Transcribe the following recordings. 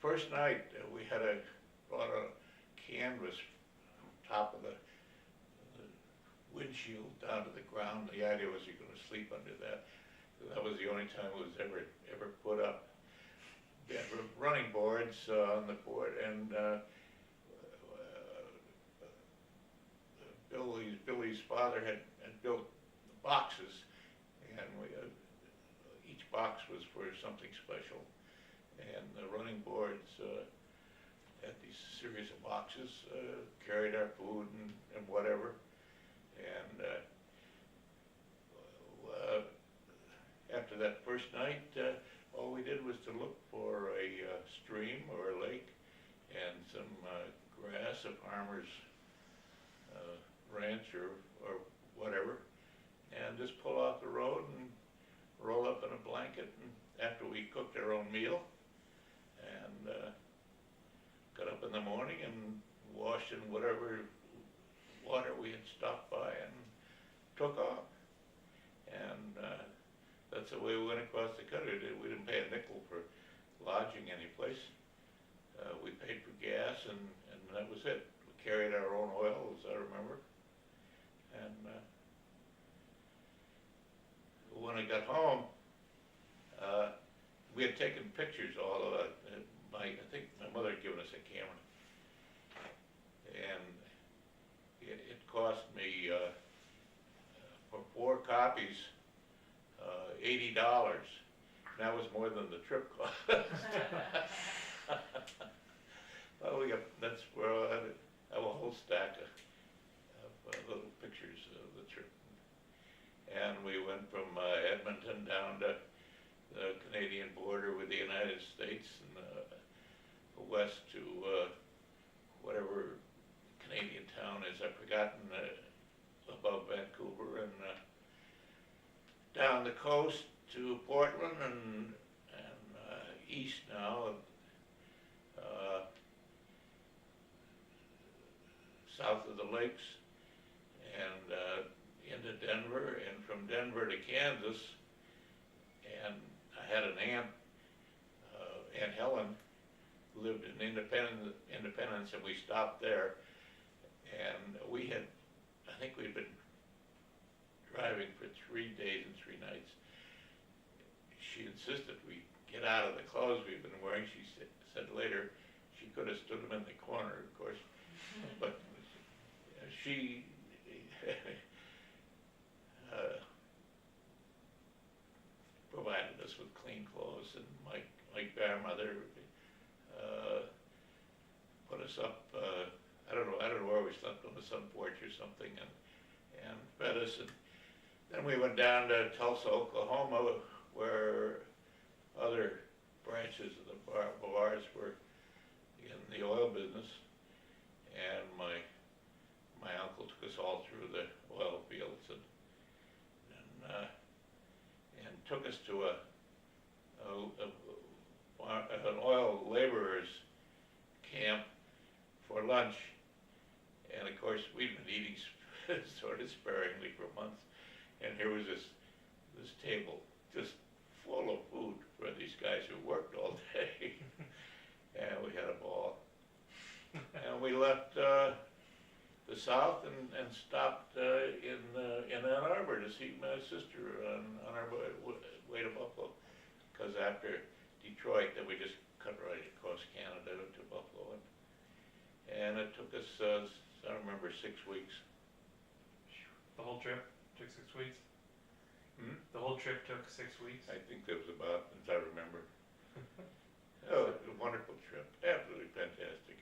first night, we had brought a canvas top of the windshield down to the ground. The idea was you're going to sleep under that. That was the only time it was ever put up. They had running boards on the board, and Billy's father had built boxes, and each box was for something special. And the running boards had these series of boxes, carried our food and whatever. And after that first night, all we did was to look for a stream or a lake and some grass, a farmer's ranch or whatever, and just pull off the road and roll up in a blanket. And after we cooked our own meal, and got up in the morning and washed in whatever water we had stopped by and took off. And that's the way we went across the country. We didn't pay a nickel for lodging any place. We paid for gas, and that was it. We carried our own oil, as I remember. And when I got home, we had taken pictures all of it. I think my mother had given us a camera. And it cost me, for 4 copies, $80. That was more than the trip cost. Well, that's where I have a whole stack of little pictures of the trip. And we went from Edmonton down to the Canadian border with the United States, and west to whatever Canadian town is, I've forgotten, above Vancouver, and down the coast to Portland, and east now, south of the lakes, and into Denver, and from Denver to Kansas. And I had an aunt, Aunt Helen, who lived in Independence, and we stopped there. And we had, I think we'd been driving for 3 days and 3 nights. She insisted we get out of the clothes we've been wearing. She said later she could have stood them in the corner, of course, but she provided us with clean clothes, and my grandmother put us up. I don't know where we slept, on the sun porch or something, and fed us. And then we went down to Tulsa, Oklahoma, where other branches of the bars were in the oil business, and my uncle took us all through the oil fields and took us to an oil laborers camp for lunch. And of course, we'd been eating sort of sparingly for months, and here was this table just full of food for these guys who worked all day. And we had a ball. And we left the south and stopped in Ann Arbor to see my sister on our way to Buffalo. Because after Detroit, then we just cut right across Canada to Buffalo. And it took us, I remember, 6 weeks. The whole trip took 6 weeks? Hmm? The whole trip took 6 weeks? I think that was about, as I remember. Oh, it was a wonderful trip, absolutely fantastic.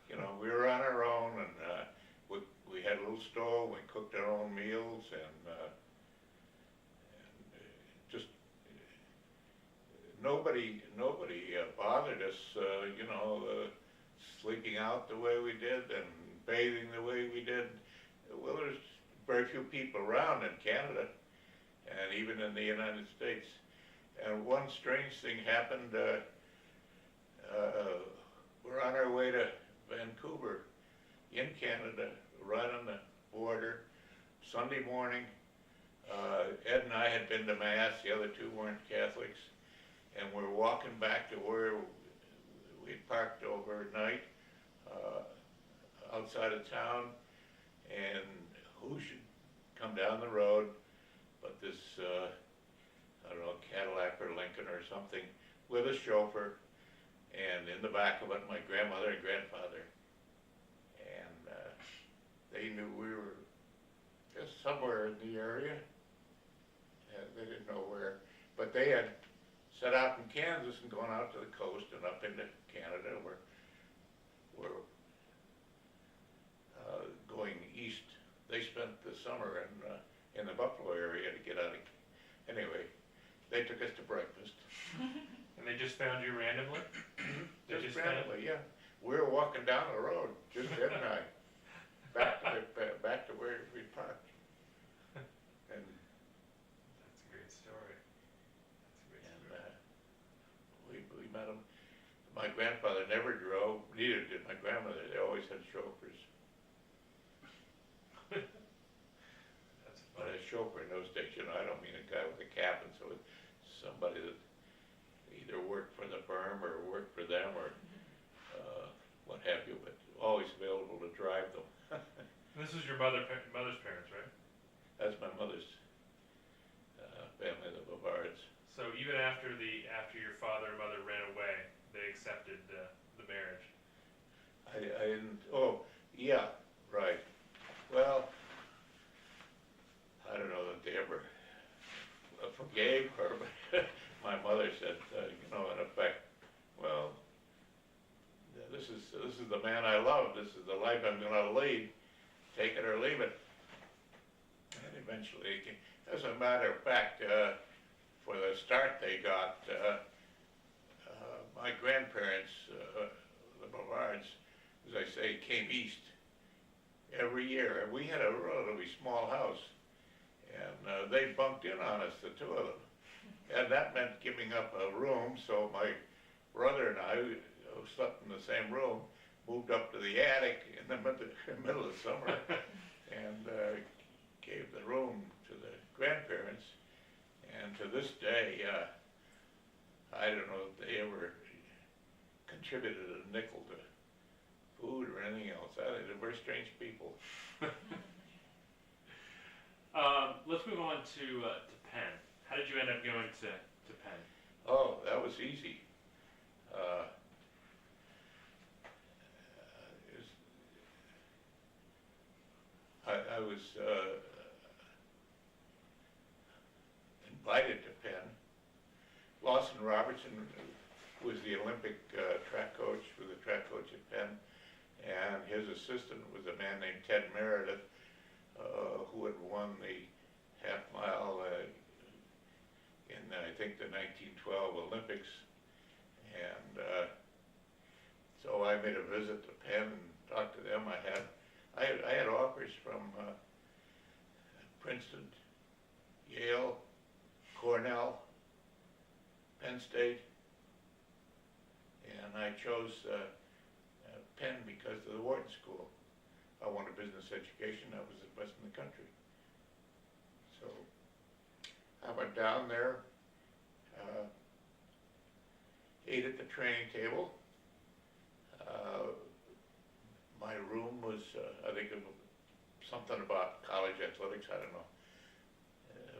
You know, we were on our own, and we had a little stove, we cooked our own meals, and just nobody bothered us, you know, sleeping out the way we did and bathing the way we did. Well, there's very few people around in Canada, and even in the United States. And one strange thing happened. We're on our way to Vancouver in Canada, right on the border, Sunday morning. Ed and I had been to Mass, the other two weren't Catholics, and we're walking back to where we parked overnight, outside of town, and who should come down the road but this, I don't know, Cadillac or Lincoln or something, with a chauffeur, and in the back of it, my grandmother and grandfather. And they knew we were just somewhere in the area, and they didn't know where, but they had set out in Kansas and gone out to the coast and up into Canada. We're going east. They spent the summer in the Buffalo area to get out of. Anyway, they took us to breakfast. And they just found you randomly? Just randomly, yeah. We were walking down the road, just Ed and I, back to where we parked. And that's a great story. That's a great story. We met them. My grandfather never drove, neither did my grandmother. They always had chauffeurs. That's But funny. a chauffeur in those days, I don't mean a guy with a cabin, so it's somebody that either worked for the firm or worked for them or what have you, but always available to drive them. This is your mother's parents, right? That's my mother's family, the Bavards. So even after your father and mother ran away, they accepted the marriage. I didn't, oh, yeah, right. Well, I don't know that they ever forgave her, but my mother said, in effect, well, this is the man I love, this is the life I'm gonna lead, take it or leave it. And eventually, as a matter of fact, for the start they got, my grandparents, the Bavards, as I say, came east every year. And we had a relatively small house, and they bunked in on us, the two of them. And that meant giving up a room, so my brother and I, who slept in the same room, moved up to the attic in the middle of summer and gave the room to the grandparents. And to this day, I don't know if they ever contributed a nickel to food or anything else. They're very strange people. Let's move on to Penn. How did you end up going to Penn? Oh, that was easy. I was invited to Penn. Lawson Robertson was the Olympic track coach, was the track coach at Penn, and his assistant was a man named Ted Meredith, who had won the half mile in I think the 1912 Olympics, and so I made a visit to Penn and talked to them. I had offers from Princeton, Yale, Cornell, Penn State, and I chose Penn because of the Wharton School. I wanted business education. That was the best in the country. So I went down there, ate at the training table. My room was, I think it was something about college athletics, I don't know.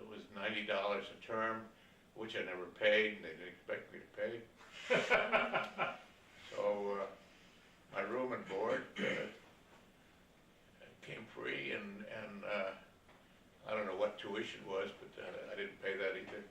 It was $90 a term, which I never paid, and they didn't expect me to pay. So my room and board came free, and I don't know what tuition was, but I didn't pay that either.